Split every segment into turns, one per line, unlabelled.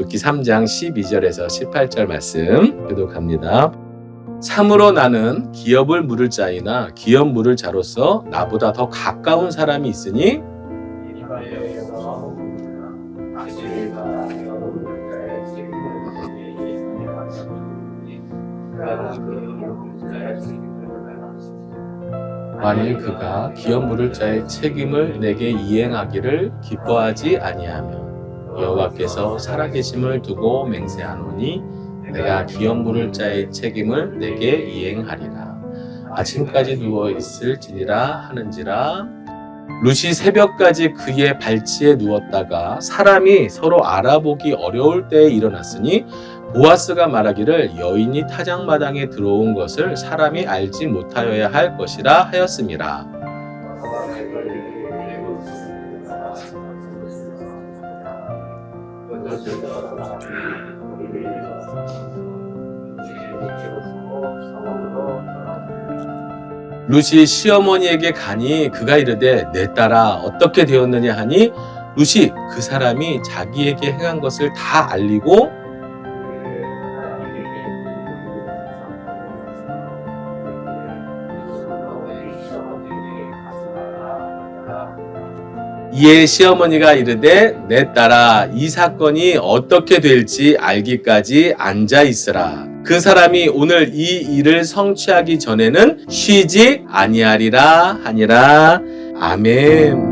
룻기 3장 12절에서 18절 말씀 교독합니다. 참으로 나는 기업을 물을 자이나 기업 물을 자로서 나보다 더 가까운 사람이 있으니 만일 그가 기업 물을 자의 책임을 내게 이행하기를 기뻐하지 아니하면 여호와께서 살아계심을 두고 맹세하노니 내가 기업 물을 자의 책임을 내게 이행하리라. 아침까지 누워 있을지니라 하는지라. 룻이 새벽까지 그의 발치에 누웠다가 사람이 서로 알아보기 어려울 때에 일어났으니 보아스가 말하기를 여인이 타작마당에 들어온 것을 사람이 알지 못하여야 할 것이라 하였음이라. 룻이 시어머니에게 가니 그가 이르되 내 딸아 어떻게 되었느냐 하니 룻이 그 사람이 자기에게 행한 것을 다 알리고 이에 시어머니가 이르되 내 딸아 이 사건이 어떻게 될지 알기까지 앉아 있으라. 그 사람이 오늘 이 일을 성취하기 전에는 쉬지 아니하리라 하니라. 아멘.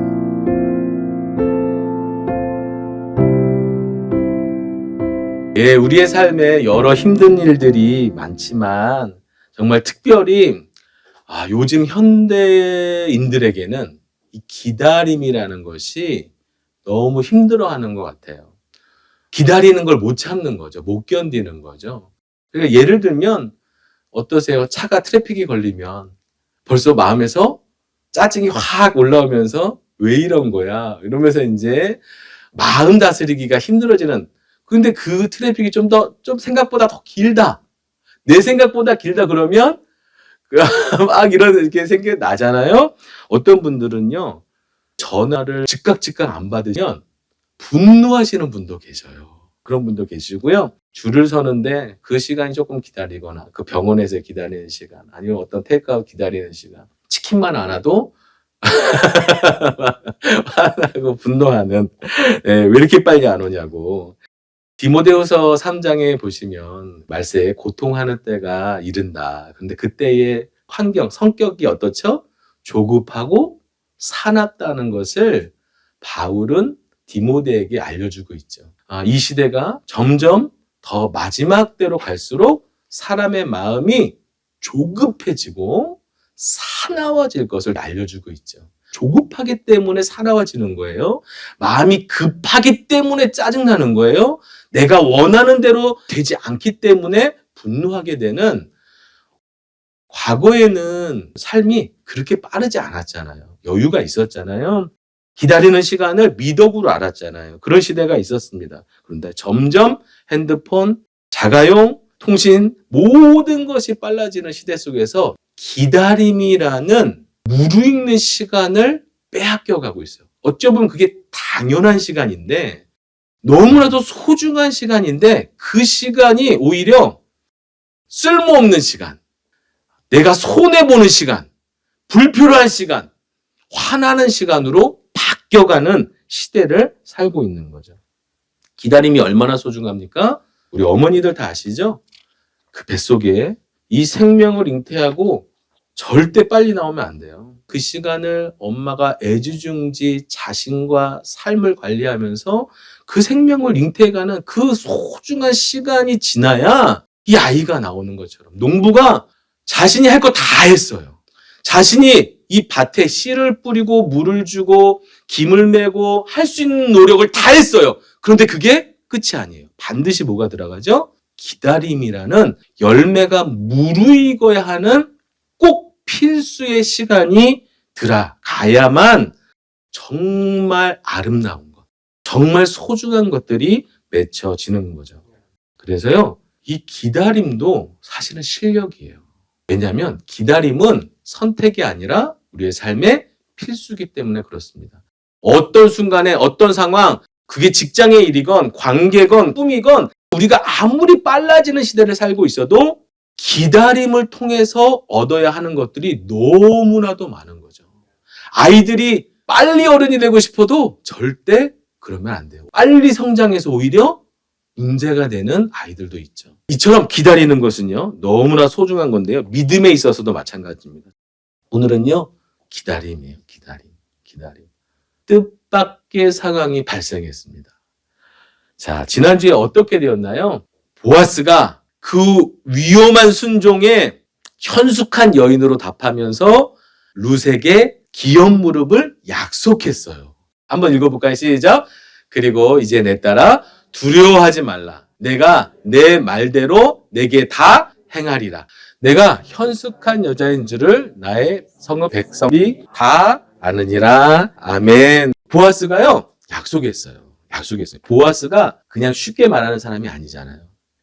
예, 우리의 삶에 여러 힘든 일들이 많지만 정말 특별히 요즘 현대인들에게는 이 기다림이라는 것이 너무 힘들어하는 것 같아요. 기다리는 걸 못 참는 거죠. 못 견디는 거죠. 그러니까 예를 들면 어떠세요? 차가 트래픽이 걸리면 벌써 마음에서 짜증이 확 올라오면서 왜 이런 거야? 이러면서 이제 마음 다스리기가 힘들어지는. 근데 그 트래픽이 좀 생각보다 더 길다. 내 생각보다 길다 그러면 막 이렇게 생각나잖아요. 어떤 분들은요, 전화를 즉각 안 받으면 분노하시는 분도 계셔요. 그런 분도 계시고요. 줄을 서는데 그 시간이 조금 기다리거나 그 병원에서 기다리는 시간 아니면 어떤 테이크아웃 기다리는 시간 치킨만 안 와도 화나고 분노하는 왜 이렇게 빨리 안 오냐고. 디모데후서 3장에 보시면 말세에 고통하는 때가 이른다. 그런데 그때의 환경, 성격이 어떻죠? 조급하고 사납다는 것을 바울은 디모데에게 알려주고 있죠. 이 시대가 점점 더 마지막 때로 갈수록 사람의 마음이 조급해지고 사나워질 것을 알려주고 있죠. 조급하기 때문에 사나워지는 거예요. 마음이 급하기 때문에 짜증나는 거예요. 내가 원하는 대로 되지 않기 때문에 분노하게 되는. 과거에는 삶이 그렇게 빠르지 않았잖아요. 여유가 있었잖아요. 기다리는 시간을 미덕으로 알았잖아요. 그런 시대가 있었습니다. 그런데 점점 핸드폰, 자가용, 통신 모든 것이 빨라지는 시대 속에서 기다림이라는 무르익는 시간을 빼앗겨가고 있어요. 어쩌면 그게 당연한 시간인데 너무나도 소중한 시간인데 그 시간이 오히려 쓸모없는 시간, 내가 손해보는 시간, 불필요한 시간, 화나는 시간으로 바뀌어가는 시대를 살고 있는 거죠. 기다림이 얼마나 소중합니까? 우리 어머니들 다 아시죠? 그 뱃속에 이 생명을 잉태하고 절대 빨리 나오면 안 돼요. 그 시간을 엄마가 애지중지 자신과 삶을 관리하면서 그 생명을 잉태해가는 그 소중한 시간이 지나야 이 아이가 나오는 것처럼 농부가 자신이 할 거 다 했어요. 자신이 이 밭에 씨를 뿌리고 물을 주고 김을 메고 할 수 있는 노력을 다 했어요. 그런데 그게 끝이 아니에요. 반드시 뭐가 들어가죠? 기다림이라는 열매가 무르익어야 하는 꼭 필수의 시간이 들어가야만 정말 아름다운 것, 정말 소중한 것들이 맺혀지는 거죠. 그래서요, 이 기다림도 사실은 실력이에요. 왜냐하면 기다림은 선택이 아니라 우리의 삶의 필수이기 때문에 그렇습니다. 어떤 순간에 어떤 상황 그게 직장의 일이건 관계건 꿈이건 우리가 아무리 빨라지는 시대를 살고 있어도 기다림을 통해서 얻어야 하는 것들이 너무나도 많은 거죠. 아이들이 빨리 어른이 되고 싶어도 절대 그러면 안 돼요. 빨리 성장해서 오히려 문제가 되는 아이들도 있죠. 이처럼 기다리는 것은요, 너무나 소중한 건데요. 믿음에 있어서도 마찬가지입니다. 오늘은요, 기다림이에요. 기다림. 뜻밖의 상황이 발생했습니다. 자, 지난주에 어떻게 되었나요? 보아스가 그 위험한 순종에 현숙한 여인으로 답하면서 룻에게 기업 무릎을 약속했어요. 한번 읽어볼까요? 시작. 그리고 이제 내 딸아 두려워하지 말라. 내가 내 말대로 내게 다 행하리라. 내가 현숙한 여자인 줄을 나의 성읍 백성이 다 아느니라. 아멘. 보아스가요, 약속했어요. 보아스가 그냥 쉽게 말하는 사람이 아니잖아요.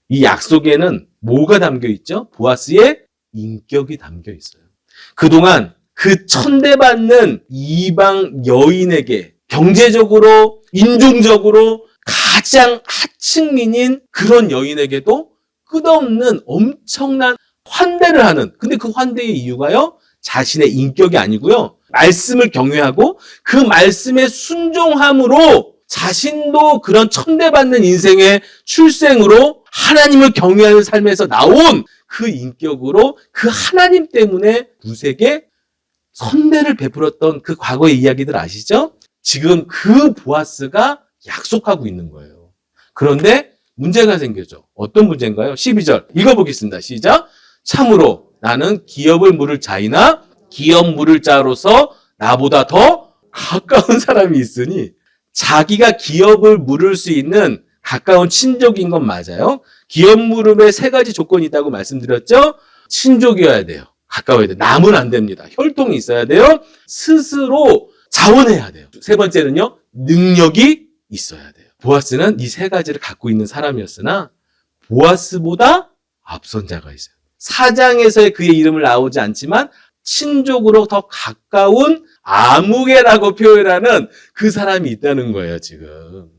이 약속에는 뭐가 담겨 있죠? 보아스의 인격이 담겨 있어요. 그동안 그 천대받는 이방 여인에게 경제적으로, 인종적으로 가장 하층민인 그런 여인에게도 끝없는 엄청난 환대를 하는, 근데 그 환대의 이유가요, 자신의 인격이 아니고요, 말씀을 경외하고 그 말씀에 순종함으로 자신도 그런 천대받는 인생의 출생으로 하나님을 경외하는 삶에서 나온 그 인격으로 그 하나님 때문에 룻에게 선대를 베풀었던 그 과거의 이야기들 아시죠? 지금 그 보아스가 약속하고 있는 거예요. 그런데 문제가 생겨죠. 어떤 문제인가요? 12절 읽어보겠습니다. 시작. 참으로 나는 기업을 물을 자이나 기업 물을 자로서 나보다 더 가까운 사람이 있으니, 자기가 기업을 물을 수 있는 가까운 친족인 건 맞아요. 기업 물음에 세 가지 조건이 있다고 말씀드렸죠. 친족이어야 돼요. 가까워야 돼요. 남은 안 됩니다. 혈통이 있어야 돼요. 스스로 자원해야 돼요. 세 번째는요, 능력이 있어야 돼요. 보아스는 이 세 가지를 갖고 있는 사람이었으나 보아스보다 앞선 자가 있어요. 사장에서의 그의 이름을 나오지 않지만 친족으로 더 가까운 아무개라고 표현하는 그 사람이 있다는 거예요, 지금.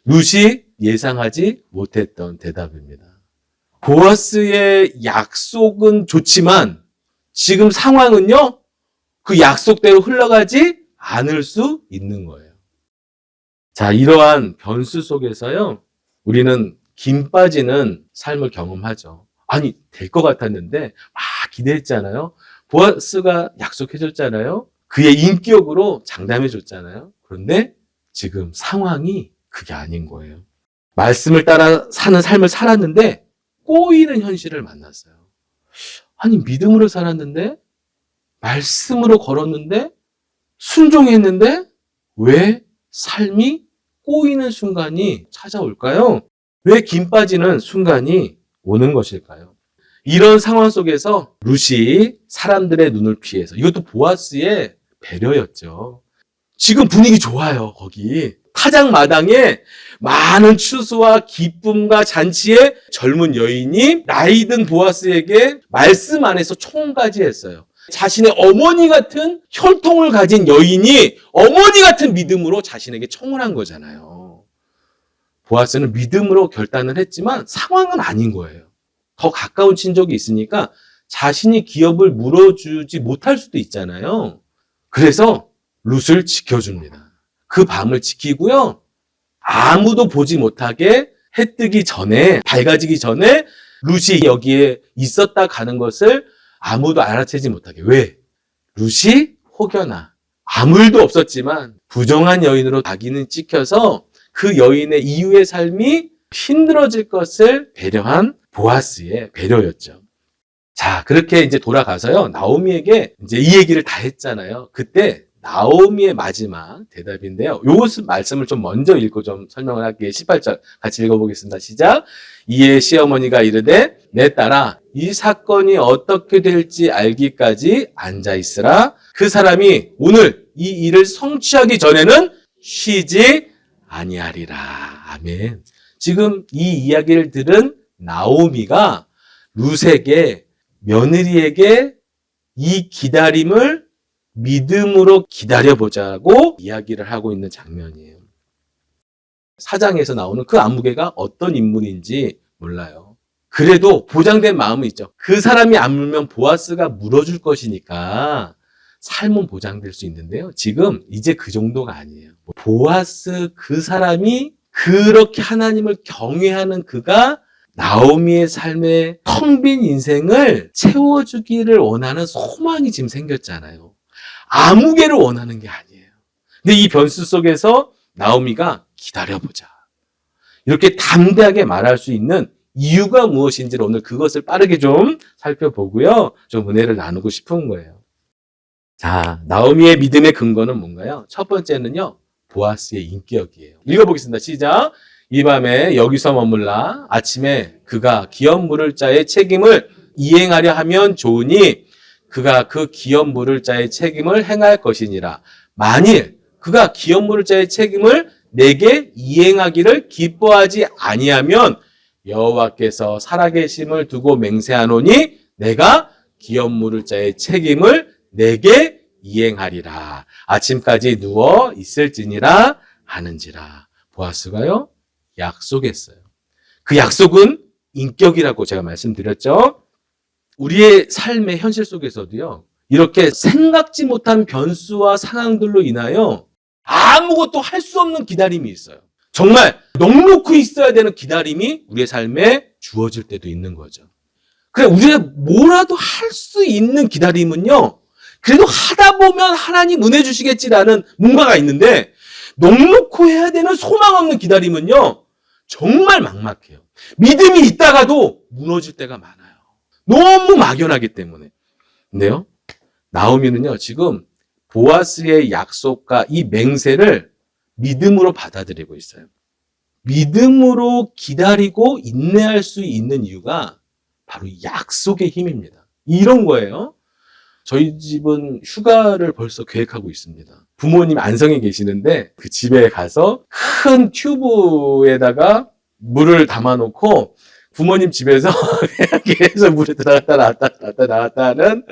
룻이 예상하지 못했던 대답입니다. 보아스의 약속은 좋지만 지금 상황은요, 그 약속대로 흘러가지 않을 수 있는 거예요. 자, 이러한 변수 속에서요, 우리는 김 빠지는 삶을 경험하죠. 아니, 될 것 같았는데 막 기대했잖아요. 보아스가 약속해줬잖아요. 그의 인격으로 장담해줬잖아요. 그런데 지금 상황이 그게 아닌 거예요. 말씀을 따라 사는 삶을 살았는데 꼬이는 현실을 만났어요. 아니, 믿음으로 살았는데, 말씀으로 걸었는데, 순종했는데 왜 삶이 꼬이는 순간이 찾아올까요? 왜 김 빠지는 순간이 오는 것일까요? 이런 상황 속에서 룻이 사람들의 눈을 피해서, 이것도 보아스의 배려였죠. 지금 분위기 좋아요, 거기. 타작마당에 많은 추수와 기쁨과 잔치에 젊은 여인이 나이든 보아스에게 말씀 안에서 총가지했어요. 자신의 어머니 같은 혈통을 가진 여인이 어머니 같은 믿음으로 자신에게 청혼한 거잖아요. 보아스는 믿음으로 결단을 했지만 상황은 아닌 거예요. 더 가까운 친족이 있으니까 자신이 기업을 물어주지 못할 수도 있잖아요. 그래서 룻을 지켜줍니다. 그 밤을 지키고요, 아무도 보지 못하게 해 뜨기 전에, 밝아지기 전에 룻이 여기에 있었다 가는 것을 아무도 알아채지 못하게. 왜? 룻이 혹여나 아무 일도 없었지만 부정한 여인으로 자기는 찍혀서 그 여인의 이후의 삶이 힘들어질 것을 배려한 보아스의 배려였죠. 자, 그렇게 이제 돌아가서요, 나오미에게 이제 이 얘기를 다 했잖아요. 그때 나오미의 마지막 대답인데요. 요 말씀을 좀 먼저 읽고 좀 설명을 할게요. 18절 같이 읽어보겠습니다. 시작. 이에 시어머니가 이르되 내 딸아, 이 사건이 어떻게 될지 알기까지 앉아있으라. 그 사람이 오늘 이 일을 성취하기 전에는 쉬지 아니하리라. 아멘. 지금 이 이야기를 들은 나오미가 룻에게, 며느리에게 이 기다림을 믿음으로 기다려보자고 이야기를 하고 있는 장면이에요. 4장에서 나오는 그 아무개가 어떤 인물인지 몰라요. 그래도 보장된 마음은 있죠. 그 사람이 안 물면 보아스가 물어줄 것이니까 삶은 보장될 수 있는데요. 지금 이제 그 정도가 아니에요. 보아스 그 사람이 그렇게 하나님을 경외하는 그가 나오미의 삶의 텅 빈 인생을 채워주기를 원하는 소망이 지금 생겼잖아요. 아무개를 원하는 게 아니에요. 근데 이 변수 속에서 나오미가 기다려보자. 이렇게 담대하게 말할 수 있는 이유가 무엇인지를 오늘 그것을 빠르게 좀 살펴보고요. 좀 은혜를 나누고 싶은 거예요. 자, 나오미의 믿음의 근거는 뭔가요? 첫 번째는요, 보아스의 인격이에요. 읽어보겠습니다. 시작. 이 밤에 여기서 머물라. 아침에 그가 기업 물을 자의 책임을 이행하려 하면 좋으니 그가 그 기업 물을 자의 책임을 행할 것이니라. 만일 그가 기업 물을 자의 책임을 내게 이행하기를 기뻐하지 아니하면 여호와께서 살아계심을 두고 맹세하노니 내가 기업 물을 자의 책임을 내게 이행하리라. 아침까지 누워 있을지니라 하는지라. 보아스가요, 약속했어요. 그 약속은 인격이라고 제가 말씀드렸죠. 우리의 삶의 현실 속에서도요, 이렇게 생각지 못한 변수와 상황들로 인하여 아무것도 할 수 없는 기다림이 있어요. 정말 넉넉히 있어야 되는 기다림이 우리의 삶에 주어질 때도 있는 거죠. 그래, 우리가 뭐라도 할 수 있는 기다림은요, 그래도 하다 보면 하나님 은혜 주시겠지라는 뭔가가 있는데, 넉넉히 해야 되는 소망 없는 기다림은요, 정말 막막해요. 믿음이 있다가도 무너질 때가 많아요. 너무 막연하기 때문에. 근데요, 나오미는요, 지금 보아스의 약속과 이 맹세를 믿음으로 받아들이고 있어요. 믿음으로 기다리고 인내할 수 있는 이유가 바로 약속의 힘입니다. 이런 거예요. 저희 집은 휴가를 벌써 계획하고 있습니다. 부모님 안성에 계시는데 그 집에 가서 큰 튜브에다가 물을 담아놓고 부모님 집에서 계속 물에 들어갔다 나왔다 하는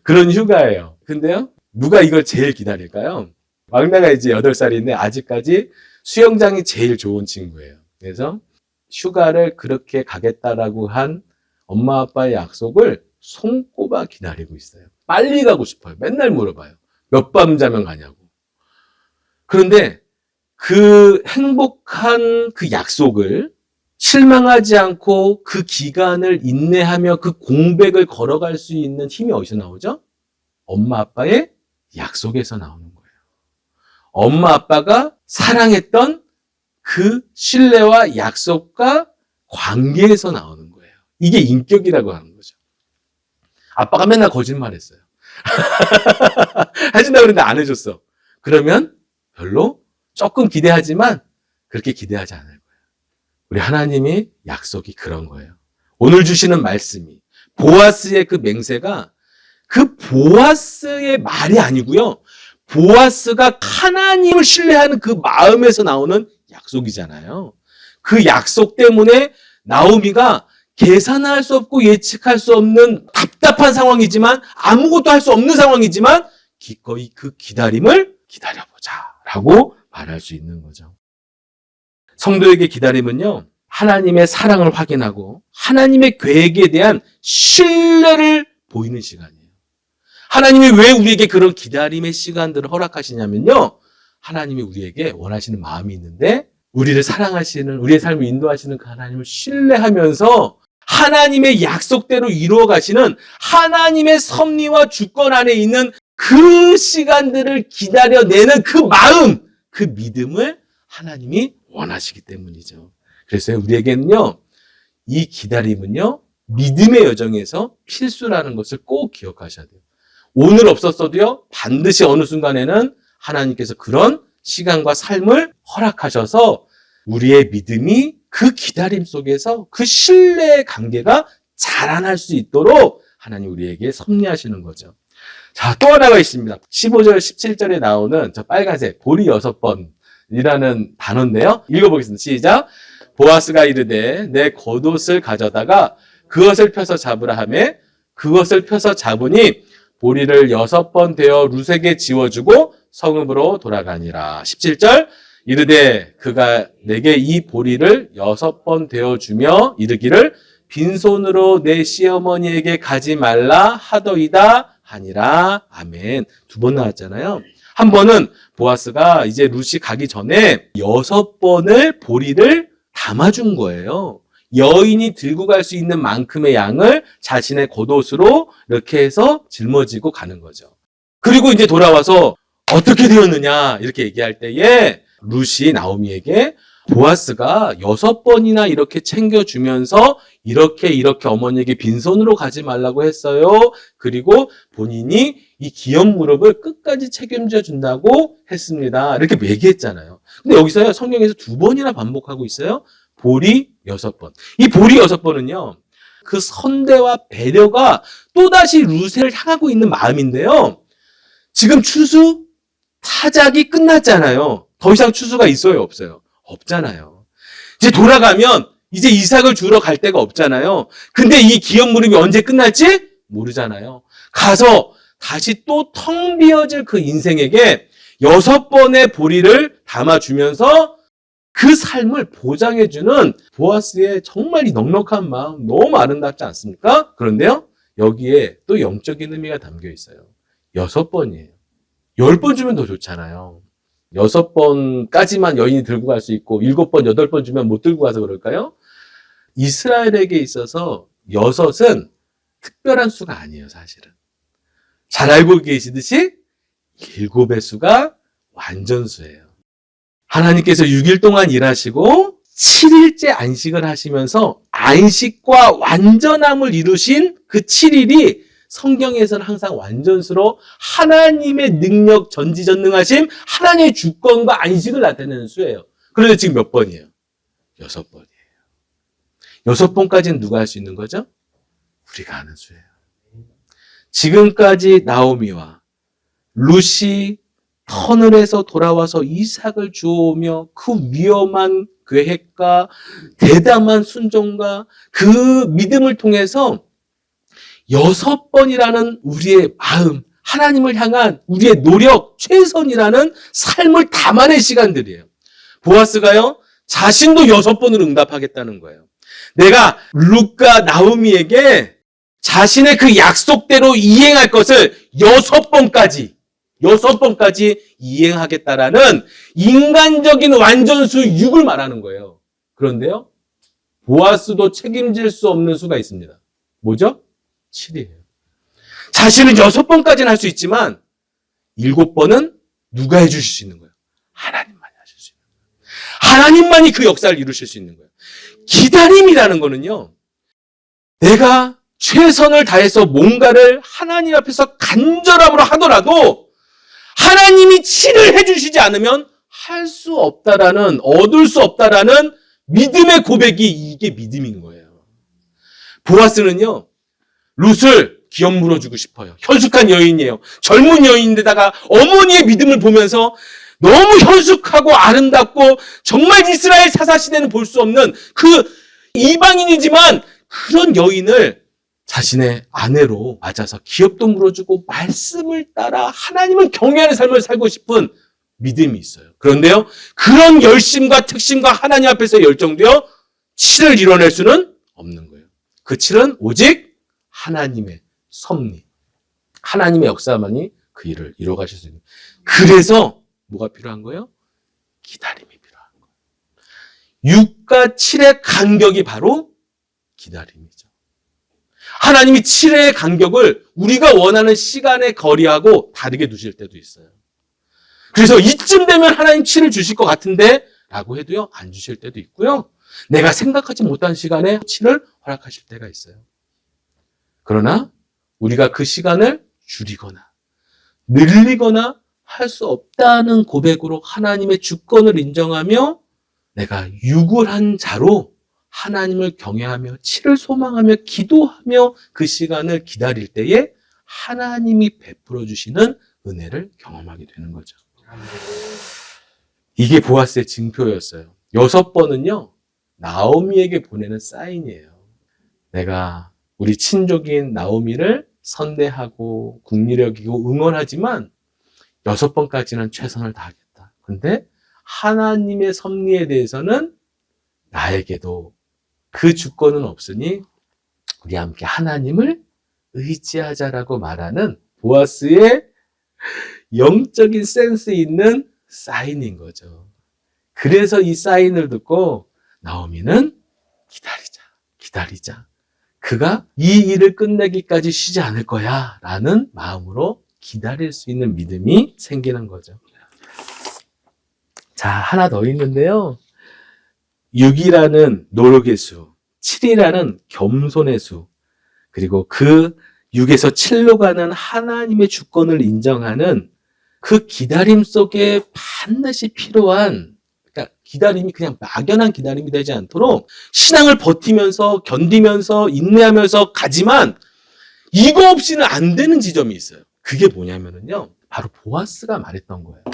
그런 휴가예요. 근데요, 누가 이걸 제일 기다릴까요? 막내가 이제 8살인데 아직까지 수영장이 제일 좋은 친구예요. 그래서 휴가를 그렇게 가겠다라고 한 엄마 아빠의 약속을 손꼽아 기다리고 있어요. 빨리 가고 싶어요. 맨날 물어봐요. 몇 밤 자면 가냐고. 그런데 그 행복한 그 약속을 실망하지 않고 그 기간을 인내하며 그 공백을 걸어갈 수 있는 힘이 어디서 나오죠? 엄마 아빠의 약속에서 나오는 거예요. 엄마 아빠가 사랑했던 그 신뢰와 약속과 관계에서 나오는 거예요. 이게 인격이라고 하는 거죠. 아빠가 맨날 거짓말했어요. 해준다고 그랬는데 안 해줬어. 그러면 별로 조금 기대하지만 그렇게 기대하지 않을 거예요. 우리 하나님이 약속이 그런 거예요. 오늘 주시는 말씀이 보아스의 그 맹세가 그 보아스의 말이 아니고요. 보아스가 하나님을 신뢰하는 그 마음에서 나오는 약속이잖아요. 그 약속 때문에 나오미가 계산할 수 없고 예측할 수 없는 답답한 상황이지만 아무것도 할 수 없는 상황이지만 기꺼이 그 기다림을 기다려보자 라고 말할 수 있는 거죠. 성도에게 기다림은요, 하나님의 사랑을 확인하고 하나님의 계획에 대한 신뢰를 보이는 시간이에요. 하나님이 왜 우리에게 그런 기다림의 시간들을 허락하시냐면요, 하나님이 우리에게 원하시는 마음이 있는데 우리를 사랑하시는, 우리의 삶을 인도하시는 그 하나님을 신뢰하면서 하나님의 약속대로 이루어 가시는 하나님의 섭리와 주권 안에 있는 그 시간들을 기다려내는 그 마음, 그 믿음을 하나님이 원하시기 때문이죠. 그래서 우리에게는요, 이 기다림은요, 믿음의 여정에서 필수라는 것을 꼭 기억하셔야 돼요. 오늘 없었어도요, 반드시 어느 순간에는 하나님께서 그런 시간과 삶을 허락하셔서 우리의 믿음이 그 기다림 속에서 그 신뢰의 관계가 자라날 수 있도록 하나님 우리에게 섭리하시는 거죠. 자, 또 하나가 있습니다. 15절, 17절에 나오는 저 빨간색 보리 6번이라는 단어인데요. 읽어보겠습니다. 시작. 보아스가 이르되 내 겉옷을 가져다가 그것을 펴서 잡으라 하매 그것을 펴서 잡으니 보리를 6번 되어 룻에게 지워주고 성읍으로 돌아가니라. 17절. 이르되 그가 내게 이 보리를 6번 되어주며 이르기를 빈손으로 내 시어머니에게 가지 말라 하더이다 하니라. 아멘. 2번 나왔잖아요. 한 번은 보아스가 이제 룻이 가기 전에 6번을 보리를 담아준 거예요. 여인이 들고 갈 수 있는 만큼의 양을 자신의 겉옷으로 이렇게 해서 짊어지고 가는 거죠. 그리고 이제 돌아와서 어떻게 되었느냐 이렇게 얘기할 때에 룻이 나오미에게 보아스가 6번이나 이렇게 챙겨주면서 이렇게 어머니에게 빈손으로 가지 말라고 했어요. 그리고 본인이 이 기업 무릎을 끝까지 책임져 준다고 했습니다. 이렇게 얘기했잖아요. 근데 여기서요, 성경에서 2번이나 반복하고 있어요. 보리 6번. 이 보리 6번은요, 그 선대와 배려가 또다시 룻을 향하고 있는 마음인데요. 지금 추수, 타작이 끝났잖아요. 더 이상 추수가 있어요, 없어요? 없잖아요. 이제 돌아가면 이제 이삭을 주러 갈 데가 없잖아요. 근데 이 기업 무릎이 언제 끝날지 모르잖아요. 가서 다시 또 텅 비어질 그 인생에게 6번의 보리를 담아주면서 그 삶을 보장해주는 보아스의 정말 이 넉넉한 마음 너무 아름답지 않습니까? 그런데요, 여기에 또 영적인 의미가 담겨 있어요. 6번이에요. 10번 주면 더 좋잖아요. 6번까지만 여인이 들고 갈 수 있고 7번, 8번 주면 못 들고 가서 그럴까요? 이스라엘에게 있어서 6은 특별한 수가 아니에요, 사실은. 잘 알고 계시듯이 7의 수가 완전수예요. 하나님께서 6일 동안 일하시고 7일째 안식을 하시면서 안식과 완전함을 이루신 그 7일이 성경에서는 항상 완전수로 하나님의 능력, 전지전능하심, 하나님의 주권과 안식을 나타내는 수예요. 그런데 지금 몇 번이에요? 6번이에요. 6번까지는 누가 할 수 있는 거죠? 우리가 하는 수예요. 지금까지 나오미와 룻이 터널에서 돌아와서 이삭을 주오며 그 위험한 계획과 대담한 순종과 그 믿음을 통해서 6번이라는 우리의 마음, 하나님을 향한 우리의 노력, 최선이라는 삶을 담아낸 시간들이에요. 보아스가요, 자신도 6번을 응답하겠다는 거예요. 내가 룻과 나오미에게 자신의 그 약속대로 이행할 것을 6번까지 이행하겠다라는 인간적인 완전수 6을 말하는 거예요. 그런데요, 보아스도 책임질 수 없는 수가 있습니다. 뭐죠? 7이에요. 자신은 6번까지는 할 수 있지만 7번은 누가 해주실 수 있는 거예요? 하나님만이 하실 수 있는 거예요. 하나님만이 그 역사를 이루실 수 있는 거예요. 기다림이라는 거는요, 내가 최선을 다해서 뭔가를 하나님 앞에서 간절함으로 하더라도 하나님이 7을 해주시지 않으면 할 수 없다라는, 얻을 수 없다라는 믿음의 고백이, 이게 믿음인 거예요. 보아스는요, 룻을 기업 물어주고 싶어요. 현숙한 여인이에요. 젊은 여인인데다가 어머니의 믿음을 보면서 너무 현숙하고 아름답고 정말 이스라엘 사사시대는 볼 수 없는 그 이방인이지만 그런 여인을 자신의 아내로 맞아서 기업도 물어주고 말씀을 따라 하나님을 경외하는 삶을 살고 싶은 믿음이 있어요. 그런데요, 그런 열심과 특심과 하나님 앞에서 열정되어 7을 이뤄낼 수는 없는 거예요. 그 7은 오직 하나님의 섭리, 하나님의 역사만이 그 일을 이뤄가실 수 있는 거예요. 그래서 뭐가 필요한 거예요? 기다림이 필요한 거예요. 6과 7의 간격이 바로 기다림이죠. 하나님이 7의 간격을 우리가 원하는 시간의 거리하고 다르게 두실 때도 있어요. 그래서 이쯤 되면 하나님 7을 주실 것 같은데 라고 해도요, 안 주실 때도 있고요. 내가 생각하지 못한 시간에 7을 허락하실 때가 있어요. 그러나 우리가 그 시간을 줄이거나 늘리거나 할 수 없다는 고백으로 하나님의 주권을 인정하며 내가 유골한 자로 하나님을 경외하며 7을 소망하며 기도하며 그 시간을 기다릴 때에 하나님이 베풀어 주시는 은혜를 경험하게 되는 거죠. 이게 보아스의 징표였어요. 6번은요, 나오미에게 보내는 사인이에요. 내가 우리 친족인 나오미를 선대하고 국리력이고 응원하지만 6번까지는 최선을 다하겠다. 그런데 하나님의 섭리에 대해서는 나에게도 그 주권은 없으니 우리 함께 하나님을 의지하자라고 말하는 보아스의 영적인 센스 있는 사인인 거죠. 그래서 이 사인을 듣고 나오미는 기다리자. 그가 이 일을 끝내기까지 쉬지 않을 거야 라는 마음으로 기다릴 수 있는 믿음이 생기는 거죠. 자, 하나 더 있는데요. 6이라는 노력의 수, 7이라는 겸손의 수, 그리고 그 6에서 7로 가는 하나님의 주권을 인정하는 그 기다림 속에 반드시 필요한, 그러니까 기다림이 그냥 막연한 기다림이 되지 않도록 신앙을 버티면서 견디면서 인내하면서 가지만 이거 없이는 안 되는 지점이 있어요. 그게 뭐냐면요. 바로 보아스가 말했던 거예요.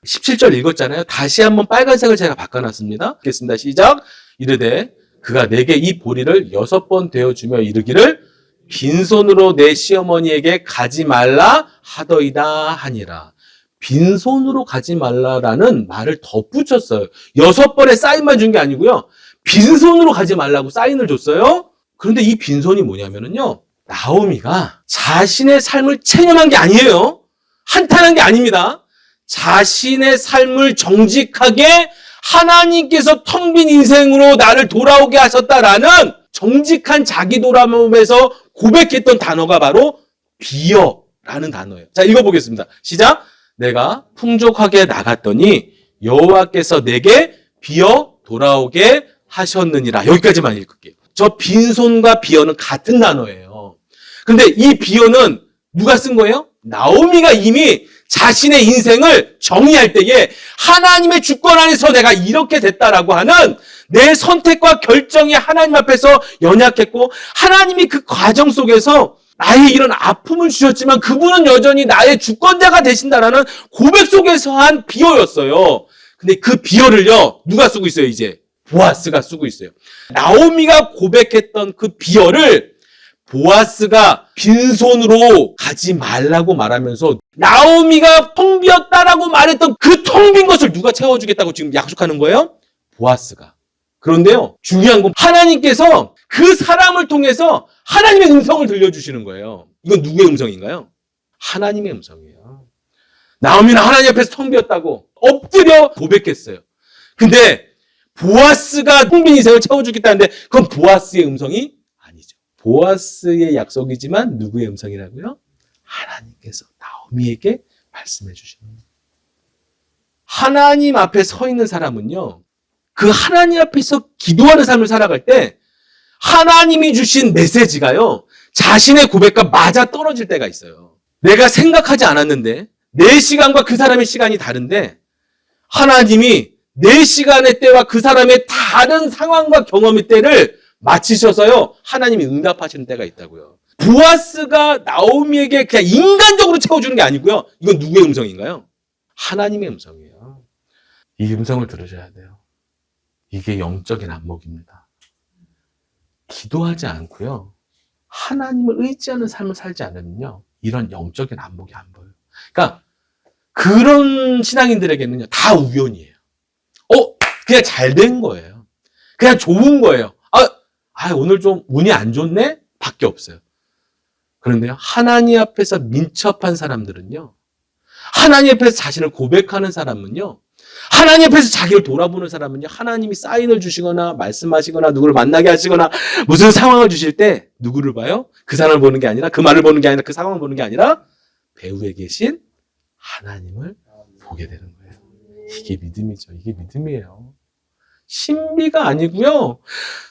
17절 읽었잖아요. 다시 한번 빨간색을 제가 바꿔놨습니다. 읽겠습니다. 시작. 이르되 그가 내게 이 보리를 6번 되어주며 이르기를 빈손으로 내 시어머니에게 가지 말라 하더이다 하니라. 빈손으로 가지 말라라는 말을 덧붙였어요. 6번의 사인만 준 게 아니고요. 빈손으로 가지 말라고 사인을 줬어요. 그런데 이 빈손이 뭐냐면요. 나오미가 자신의 삶을 체념한 게 아니에요. 한탄한 게 아닙니다. 자신의 삶을 정직하게 하나님께서 텅 빈 인생으로 나를 돌아오게 하셨다라는 정직한 자기 돌아옴에서 고백했던 단어가 바로 비어라는 단어예요. 자, 읽어보겠습니다. 시작. 내가 풍족하게 나갔더니 여호와께서 내게 비어 돌아오게 하셨느니라. 여기까지만 읽을게요. 저 빈손과 비어는 같은 단어예요. 근데 이 비어는 누가 쓴 거예요? 나오미가 이미 자신의 인생을 정의할 때에 하나님의 주권 안에서 내가 이렇게 됐다라고 하는 내 선택과 결정이 하나님 앞에서 연약했고 하나님이 그 과정 속에서 나의 이런 아픔을 주셨지만 그분은 여전히 나의 주권자가 되신다라는 고백 속에서 한 비어였어요. 근데 그 비어를요, 누가 쓰고 있어요, 이제? 보아스가 쓰고 있어요. 나오미가 고백했던 그 비어를 보아스가 빈손으로 가지 말라고 말하면서 나오미가 텅 비었다라고 말했던 그 텅 빈 것을 누가 채워주겠다고 지금 약속하는 거예요? 보아스가. 그런데요, 중요한 건 하나님께서 그 사람을 통해서 하나님의 음성을 들려주시는 거예요. 이건 누구의 음성인가요? 하나님의 음성이에요. 나오미는 하나님 앞에서 텅 비었다고 엎드려 고백했어요. 근데 보아스가 텅 빈 인생을 채워주겠다는데 그건 보아스의 음성이 아니죠. 보아스의 약속이지만 누구의 음성이라고요? 하나님께서 나오미에게 말씀해 주시는 거예요. 하나님 앞에 서 있는 사람은요, 그 하나님 앞에서 기도하는 삶을 살아갈 때 하나님이 주신 메시지가요, 자신의 고백과 맞아 떨어질 때가 있어요. 내가 생각하지 않았는데 내 시간과 그 사람의 시간이 다른데 하나님이 내 시간의 때와 그 사람의 다른 상황과 경험의 때를 맞추셔서요, 하나님이 응답하시는 때가 있다고요. 보아스가 나오미에게 그냥 인간적으로 채워주는 게 아니고요. 이건 누구의 음성인가요? 하나님의 음성이에요. 이 음성을 들으셔야 돼요. 이게 영적인 안목입니다. 기도하지 않고요, 하나님을 의지하는 삶을 살지 않으면요, 이런 영적인 안목이 안 보여요. 그러니까 그런 신앙인들에게는요, 다 우연이에요. 그냥 잘 된 거예요. 그냥 좋은 거예요. 오늘 좀 운이 안 좋네? 밖에 없어요. 그런데요, 하나님 앞에서 민첩한 사람들은요, 하나님 앞에서 자신을 고백하는 사람은요, 하나님 앞에서 자기를 돌아보는 사람은요, 하나님이 사인을 주시거나 말씀하시거나 누구를 만나게 하시거나 무슨 상황을 주실 때 누구를 봐요? 그 사람을 보는 게 아니라, 그 말을 보는 게 아니라, 그 상황을 보는 게 아니라 배후에 계신 하나님을 보게 되는 거예요. 이게 믿음이죠. 이게 믿음이에요. 신비가 아니고요,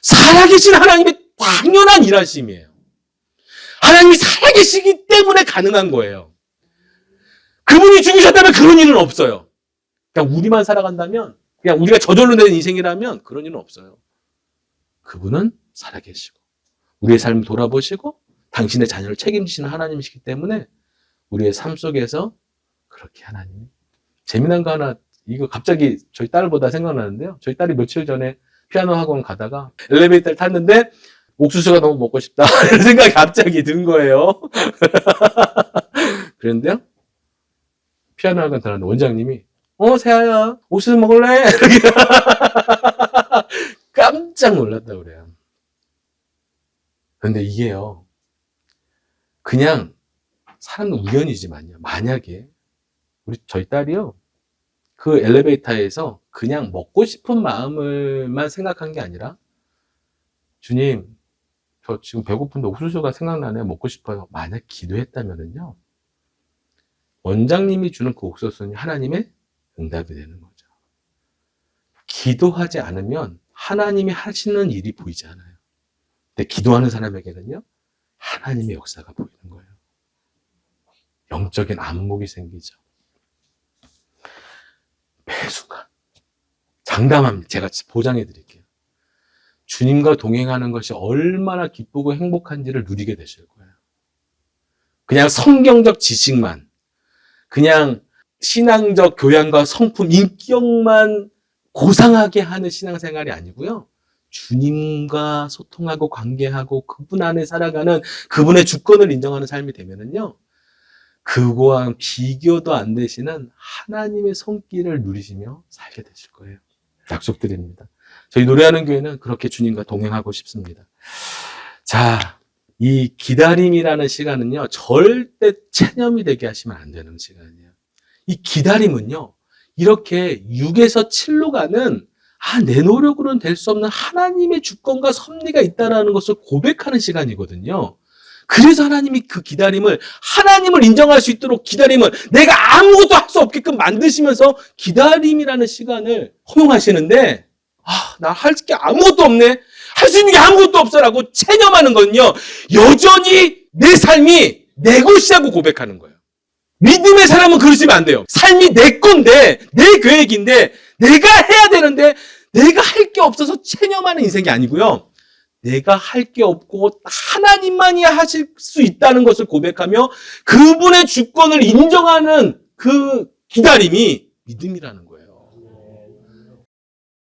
살아계신 하나님의 당연한 일하심이에요. 하나님이 살아계시기 때문에 가능한 거예요. 그분이 죽으셨다면 그런 일은 없어요. 그냥 우리만 살아간다면, 그냥 우리가 저절로 된 인생이라면 그런 일은 없어요. 그분은 살아계시고 우리의 삶을 돌아보시고 당신의 자녀를 책임지시는 하나님이시기 때문에 우리의 삶 속에서 그렇게 하나님이. 재미난 거 하나, 이거 갑자기 저희 딸보다 생각나는데요. 저희 딸이 며칠 전에 피아노 학원 가다가 엘리베이터를 탔는데 옥수수가 너무 먹고 싶다 이런 생각이 갑자기 든 거예요. 그런데요, 피아노 학원 들어갔는데 원장님이 세아야, 옥수수 먹을래? 깜짝 놀랐다고 그래요. 그런데 이게요, 그냥 사람은 우연이지만요. 만약에 저희 딸이요, 그 엘리베이터에서 그냥 먹고 싶은 마음을만 생각한 게 아니라, 주님, 저 지금 배고픈데 옥수수가 생각나네요. 먹고 싶어요. 만약 기도했다면은요, 원장님이 주는 그 옥수수는 하나님의 응답이 되는 거죠. 기도하지 않으면 하나님이 하시는 일이 보이지 않아요. 근데 기도하는 사람에게는요, 하나님의 역사가 보이는 거예요. 영적인 안목이 생기죠. 매 순간. 장담합니다. 제가 보장해 드릴게요. 주님과 동행하는 것이 얼마나 기쁘고 행복한지를 누리게 되실 거예요. 그냥 성경적 지식만, 그냥 신앙적 교양과 성품, 인격만 고상하게 하는 신앙생활이 아니고요. 주님과 소통하고 관계하고 그분 안에 살아가는 그분의 주권을 인정하는 삶이 되면은요, 그거와 비교도 안 되시는 하나님의 손길을 누리시며 살게 되실 거예요. 약속드립니다. 저희 노래하는 교회는 그렇게 주님과 동행하고 싶습니다. 자, 이 기다림이라는 시간은요, 절대 체념이 되게 하시면 안 되는 시간이에요. 이 기다림은요, 이렇게 6에서 7로 가는, 내 노력으로는 될 수 없는 하나님의 주권과 섭리가 있다는 것을 고백하는 시간이거든요. 그래서 하나님이 그 기다림을, 하나님을 인정할 수 있도록 기다림을 내가 아무것도 할 수 없게끔 만드시면서 기다림이라는 시간을 허용하시는데, 나 할 게 아무것도 없네. 할 수 있는 게 아무것도 없어라고 체념하는 건요, 여전히 내 삶이 내 것이라고 고백하는 거예요. 믿음의 사람은 그러시면 안 돼요. 삶이 내 건데, 내 계획인데, 내가 해야 되는데, 내가 할 게 없어서 체념하는 인생이 아니고요. 내가 할 게 없고 하나님만이 하실 수 있다는 것을 고백하며 그분의 주권을 인정하는 그 기다림이 믿음이라는 거예요.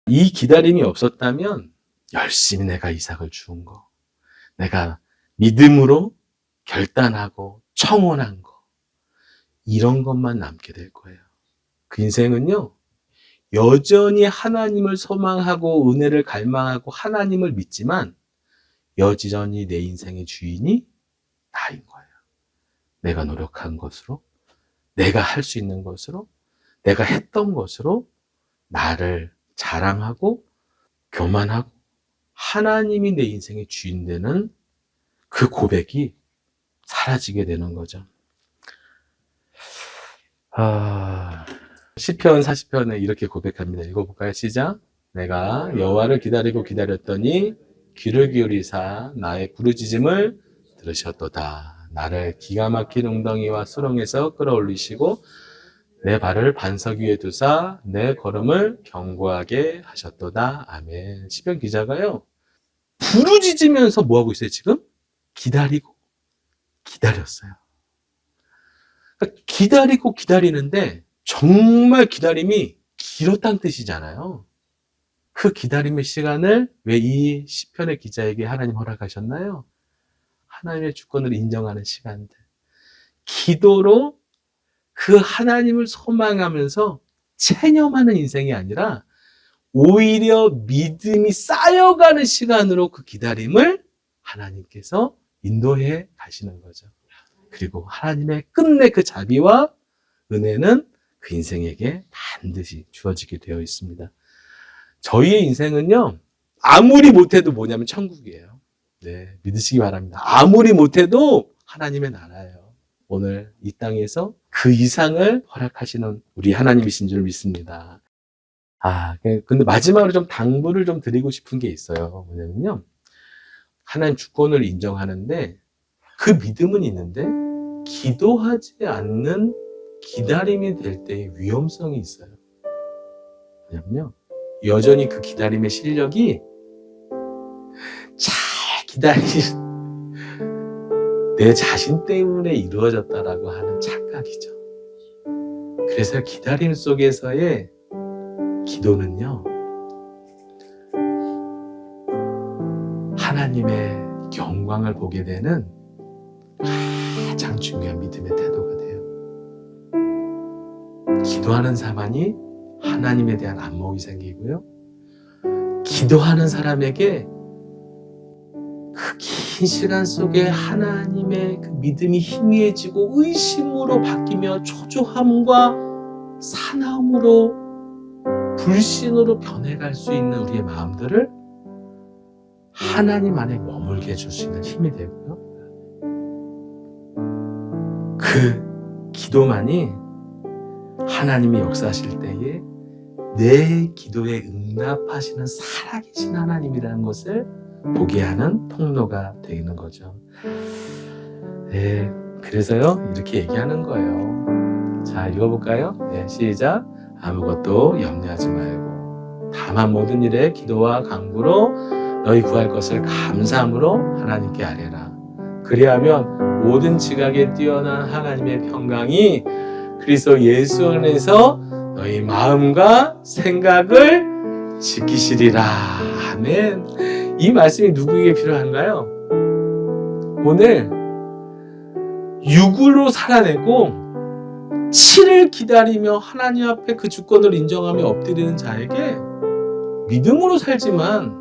이 기다림이 없었다면 열심히 내가 이삭을 주운 거, 내가 믿음으로 결단하고 청혼한 거, 이런 것만 남게 될 거예요. 그 인생은요, 여전히 하나님을 소망하고 은혜를 갈망하고 하나님을 믿지만 여전히 내 인생의 주인이 나인 거예요. 내가 노력한 것으로, 내가 할 수 있는 것으로, 내가 했던 것으로 나를 자랑하고 교만하고 하나님이 내 인생의 주인 되는 그 고백이 사라지게 되는 거죠. 시편 40편에 이렇게 고백합니다. 읽어볼까요? 시작. 내가 여호와를 기다리고 기다렸더니 귀를 기울이사 나의 부르짖음을 들으셨도다. 나를 기가 막힌 웅덩이와 수렁에서 끌어올리시고 내 발을 반석 위에 두사 내 걸음을 견고하게 하셨도다. 아멘. 시편 기자가요, 부르짖으면서 뭐하고 있어요 지금? 기다리고 기다렸어요. 그러니까 기다리고 기다리는데 정말 기다림이 길었다는 뜻이잖아요. 그 기다림의 시간을 왜 이 시편의 기자에게 하나님 허락하셨나요? 하나님의 주권을 인정하는 시간들. 기도로 그 하나님을 소망하면서 체념하는 인생이 아니라 오히려 믿음이 쌓여가는 시간으로 그 기다림을 하나님께서 인도해 가시는 거죠. 그리고 하나님의 끝내 그 자비와 은혜는 그 인생에게 반드시 주어지게 되어 있습니다. 저희의 인생은요, 아무리 못해도 뭐냐면 천국이에요. 네, 믿으시기 바랍니다. 아무리 못해도 하나님의 나라예요. 오늘 이 땅에서 그 이상을 허락하시는 우리 하나님이신 줄 믿습니다. 근데 마지막으로 좀 당부를 좀 드리고 싶은 게 있어요. 뭐냐면요, 하나님 주권을 인정하는데 그 믿음은 있는데 기도하지 않는 기다림이 될 때의 위험성이 있어요. 왜냐면요, 여전히 그 기다림의 실력이 잘 기다리는 내 자신 때문에 이루어졌다라고 하는 착각이죠. 그래서 기다림 속에서의 기도는요, 하나님의 영광을 보게 되는 가장 중요한 믿음의 태도가 돼요. 기도 기도하는 사람이 하나님에 대한 안목이 생기고요. 기도하는 사람에게 그 긴 시간 속에 하나님의 그 믿음이 희미해지고 의심으로 바뀌며 초조함과 사나움으로 불신으로 변해갈 수 있는 우리의 마음들을 하나님 안에 머물게 해줄 수 있는 힘이 되고요. 그 기도만이 하나님이 역사하실 때에 내 기도에 응답하시는 살아계신 하나님이라는 것을 보게 하는 통로가 되는 거죠. 네, 그래서요 이렇게 얘기하는 거예요. 자, 읽어볼까요? 네, 시작. 아무것도 염려하지 말고 다만 모든 일에 기도와 간구로 너희 구할 것을 감사함으로 하나님께 아뢰라. 그리하면 모든 지각에 뛰어난 하나님의 평강이 그리스도 예수 안에서 너희 마음과 생각을 지키시리라. 아멘. 이 말씀이 누구에게 필요한가요? 오늘 육으로 살아내고 7을 기다리며 하나님 앞에 그 주권을 인정하며 엎드리는 자에게 믿음으로 살지만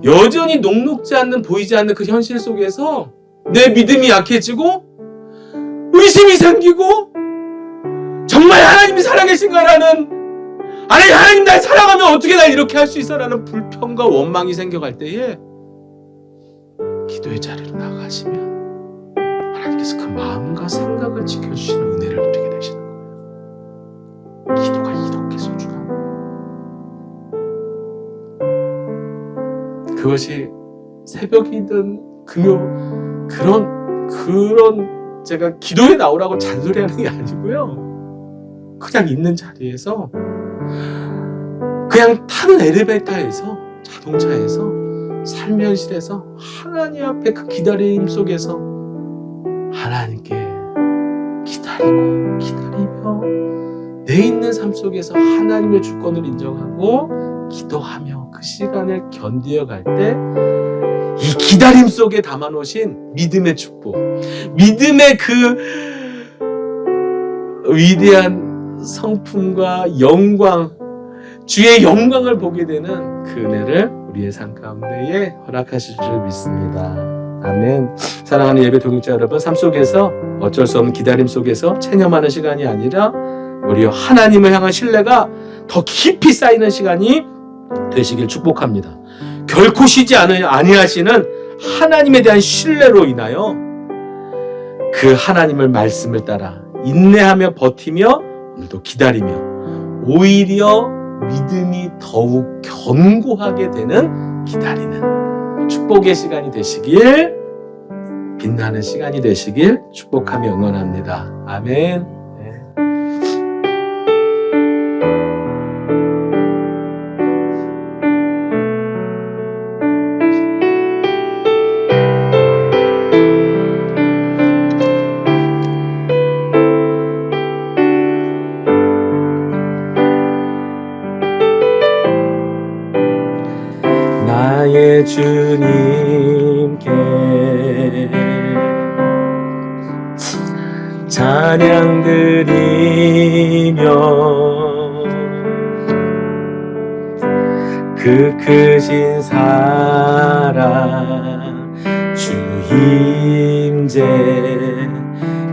여전히 녹록지 않는 보이지 않는 그 현실 속에서 내 믿음이 약해지고 의심이 생기고 정말 하나님이 살아계신가라는, 아니 하나님 날 사랑하면 어떻게 날 이렇게 할 수 있어? 라는 불평과 원망이 생겨갈 때에 기도의 자리로 나가시면 하나님께서 그 마음과 생각을 지켜주시는 은혜를 누리게 되시는 거예요. 기도가 이렇게 소중한 거예요. 그것이 새벽이든 그런 제가 기도에 나오라고 잔소리하는 게 아니고요. 그냥 있는 자리에서 그냥 타는 엘리베이터에서 자동차에서 살면실에서 하나님 앞에 그 기다림 속에서 하나님께 기다리며 내 있는 삶 속에서 하나님의 주권을 인정하고 기도하며 그 시간을 견디어 갈 때 이 기다림 속에 담아놓으신 믿음의 축복, 믿음의 그 위대한 성품과 영광, 주의 영광을 보게 되는 그 은혜를 우리의 삶 가운데에 허락하실 줄 믿습니다. 아멘. 사랑하는 예배 동역자 여러분, 삶 속에서 어쩔 수 없는 기다림 속에서 체념하는 시간이 아니라 우리 하나님을 향한 신뢰가 더 깊이 쌓이는 시간이 되시길 축복합니다. 결코 쉬지 아니하시는 하나님에 대한 신뢰로 인하여 그 하나님을 말씀을 따라 인내하며 버티며 오늘도 기다리며 오히려 믿음이 더욱 견고하게 되는 기다리는 축복의 시간이 되시길, 빛나는 시간이 되시길 축복하며 응원합니다. 아멘. 나의 주님께 찬양 드리며 그 크신 사랑 주 임재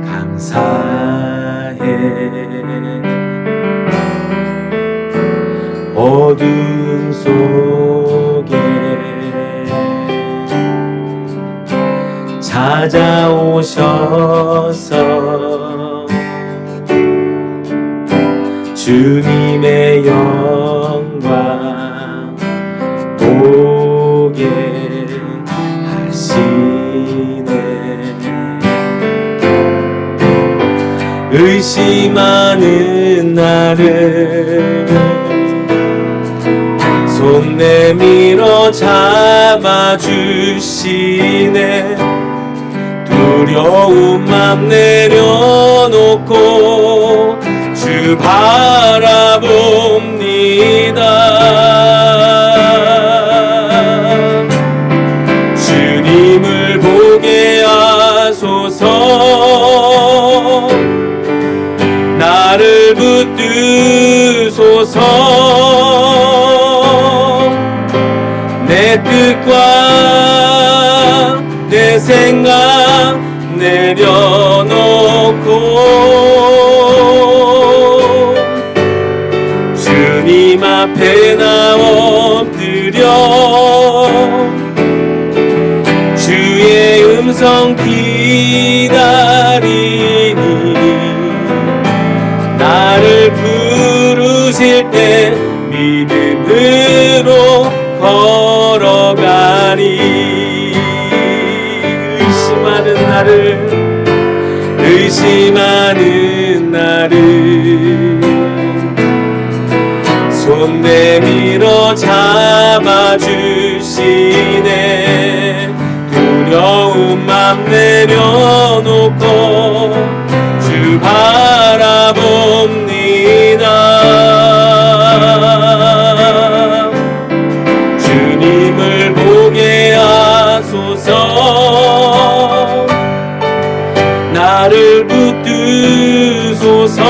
감사해. 어둠 속에 찾아오셔서 주님의 영광 보게 하시네. 의심하는 나를 손 내밀어 잡아주시네. 두려운 맘 내려놓고 주 바라봅니다. 주님을 보게 하소서. 나를 내 뜻과 내 생각 내려놓고 주님 앞에 나 엎드려 주의 음성 기다리니 나를 부르실 때 믿음으로 걸어가니 의심하는 나를 손 내밀어 잡아주시네 두려운 맘 내려놓고 주 바라봅니다. 주님을 보게 하소서 나를 붙드소서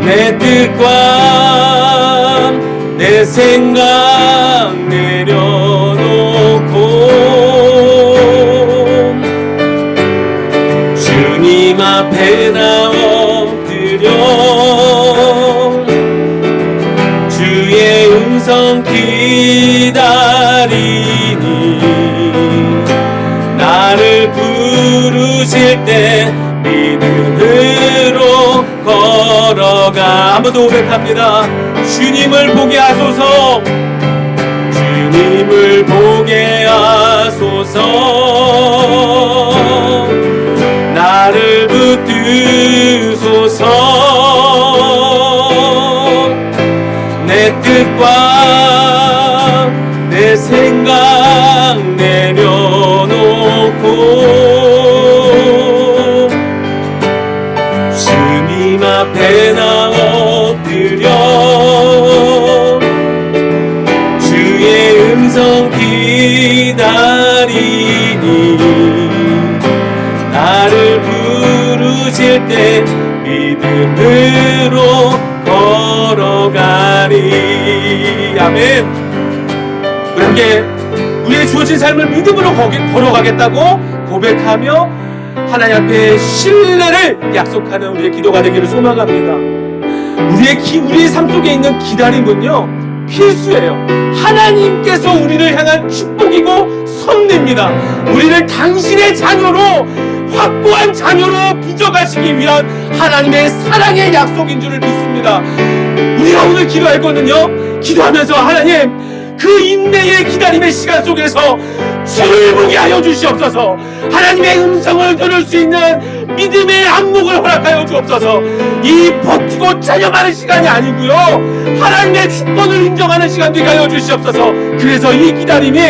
내 뜻과 내 생각 내려놓고 주님 앞에 나 엎드려 주의 음성 기다리니 나를 부르실 때 믿음으로 걸어가. 한 번 더 고백합니다. 주님을 보게 하소서 주님을 보게 하소서 나를 붙드소서 내 뜻과 내 생각 내려놓고 주님 앞에 나 엎드려 주의 음성 기다리니 나를 부르실 때 믿음으로 걸어가리. 아멘. 우리 함께 우리의 주어진 삶을 믿음으로 걸어가겠다고 고백하며 하나님 앞에 신뢰를 약속하는 우리의 기도가 되기를 소망합니다. 우리의 삶 속에 있는 기다림은요 필수예요. 하나님께서 우리를 향한 축복이고 섭리입니다. 우리를 당신의 자녀로 확고한 자녀로 빚어가시기 위한 하나님의 사랑의 약속인 줄을 믿습니다. 우리가 오늘 기도할 거는요 기도하면서 하나님 그 인내의 기다림의 시간 속에서 주를 보게 하여 주시옵소서. 하나님의 음성을 들을 수 있는 믿음의 안목을 허락하여 주옵소서. 이 버티고 찬양하는 시간이 아니고요 하나님의 축복을 인정하는 시간 되게 하여 주시옵소서. 그래서 이 기다림이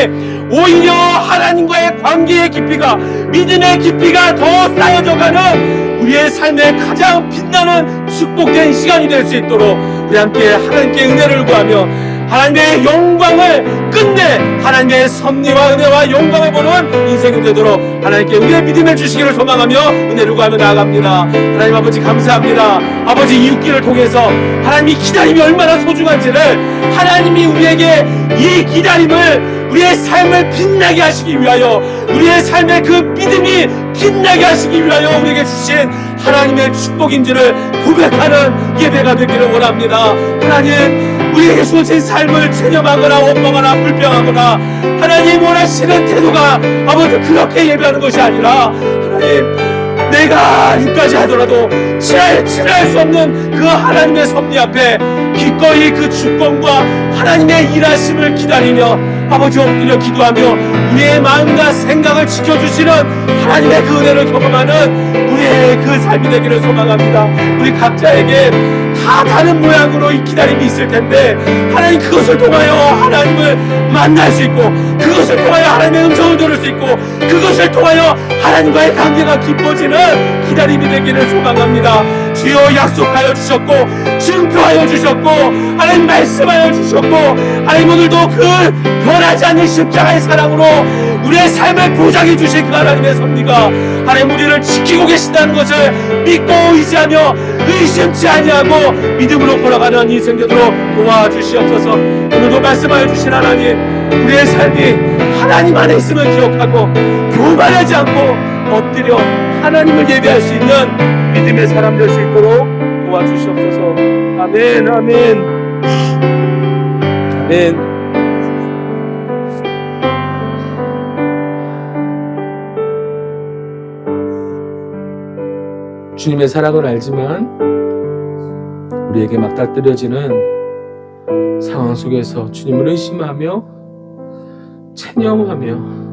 오히려 하나님과의 관계의 깊이가 믿음의 깊이가 더 쌓여져가는 우리의 삶의 가장 빛나는 축복된 시간이 될 수 있도록 우리 함께 하나님께 은혜를 구하며 하나님의 영광을 끝내 하나님의 섭리와 은혜와 영광을 보는 인생이 되도록 하나님께 은혜의 믿음을 주시기를 소망하며 은혜를 구하며 나아갑니다. 하나님 아버지 감사합니다. 아버지 이 6기를 통해서 하나님이 기다림이 얼마나 소중한지를 하나님이 우리에게 이 기다림을 우리의 삶을 빛나게 하시기 위하여 우리의 삶의 그 믿음이 빛나게 하시기 위하여 우리에게 주신 하나님의 축복인지를 고백하는 예배가 되기를 원합니다. 하나님 우리에게 주어진 삶을 체념하거나 원망하거나 불평하거나 하나님 원하시는 태도가 아버지 그렇게 예배하는 것이 아니라 하나님 내가 여기까지 하더라도 칠할 수 없는 그 하나님의 섭리 앞에 기꺼이 그 주권과 하나님의 일하심을 기다리며 아버지 엎드려 기도하며 우리의 마음과 생각을 지켜주시는 하나님의 그 은혜를 경험하는 우리의 그 삶이 되기를 소망합니다. 우리 각자에게 다 다른 모양으로 이 기다림이 있을 텐데 하나님 그것을 통하여 하나님을 만날 수 있고 그것을 통하여 하나님의 음성을 들을 수 있고 그것을 통하여 하나님과의 관계가 깊어지는 기다림이 되기를 소망합니다. 주여 약속하여 주셨고 증표하여 주셨고 하나님 말씀하여 주셨고 하나님 오늘도 그 변하지 않는 십자가의 사랑으로 우리의 삶을 보장해 주신 그 하나님의 섭리가 하나님 우리를 지키고 계신다는 것을 믿고 의지하며 의심치 아니하고 믿음으로 걸어가는 인생 되도록 도와주시옵소서. 오늘도 말씀하여 주신 하나님, 우리의 삶이 하나님 안에 있음을 기억하고 교만하지 않고 엎드려 하나님을 예배할 수 있는 믿음의 사람 될 수 있도록 도와주시옵소서. 아멘, 아멘, 아멘. 주님의 사랑을 알지만 우리에게 맞닥뜨려지는 상황 속에서 주님을 의심하며 체념하며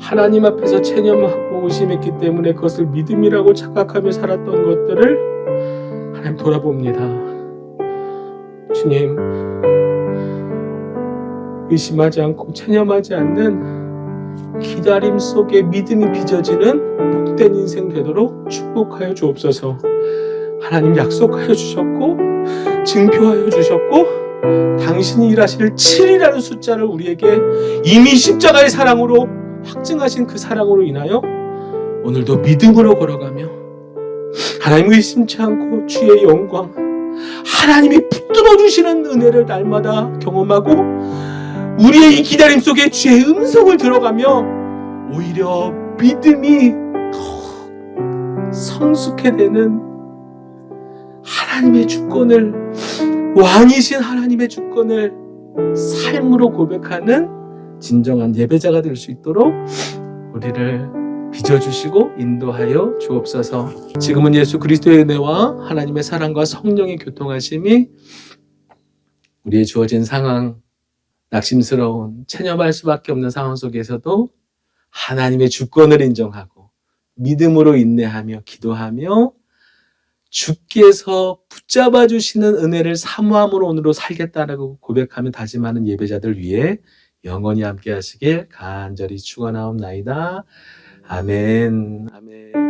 하나님 앞에서 체념하고 의심했기 때문에 그것을 믿음이라고 착각하며 살았던 것들을 하나님 돌아봅니다. 주님, 의심하지 않고 체념하지 않는 기다림 속에 믿음이 빚어지는 복된 인생 되도록 축복하여 주옵소서. 하나님 약속하여 주셨고 증표하여 주셨고 당신이 일하실 7이라는 숫자를 우리에게 이미 십자가의 사랑으로 확증하신 그 사랑으로 인하여 오늘도 믿음으로 걸어가며 하나님 의심치 않고 주의 영광 하나님이 붙들어 주시는 은혜를 날마다 경험하고 우리의 이 기다림 속에 주의 음성을 들어가며 오히려 믿음이 더 성숙해 되는 하나님의 주권을 왕이신 하나님의 주권을 삶으로 고백하는 진정한 예배자가 될 수 있도록 우리를 빚어주시고 인도하여 주옵소서. 지금은 예수 그리스도의 은혜와 하나님의 사랑과 성령의 교통하심이 우리의 주어진 상황 낙심스러운 체념할 수밖에 없는 상황 속에서도 하나님의 주권을 인정하고 믿음으로 인내하며 기도하며 주께서 붙잡아 주시는 은혜를 사모함으로 오늘로 살겠다라고 고백하며 다짐하는 예배자들 위해 영원히 함께 하시길 간절히 축원하옵나이다. 아멘. 아멘.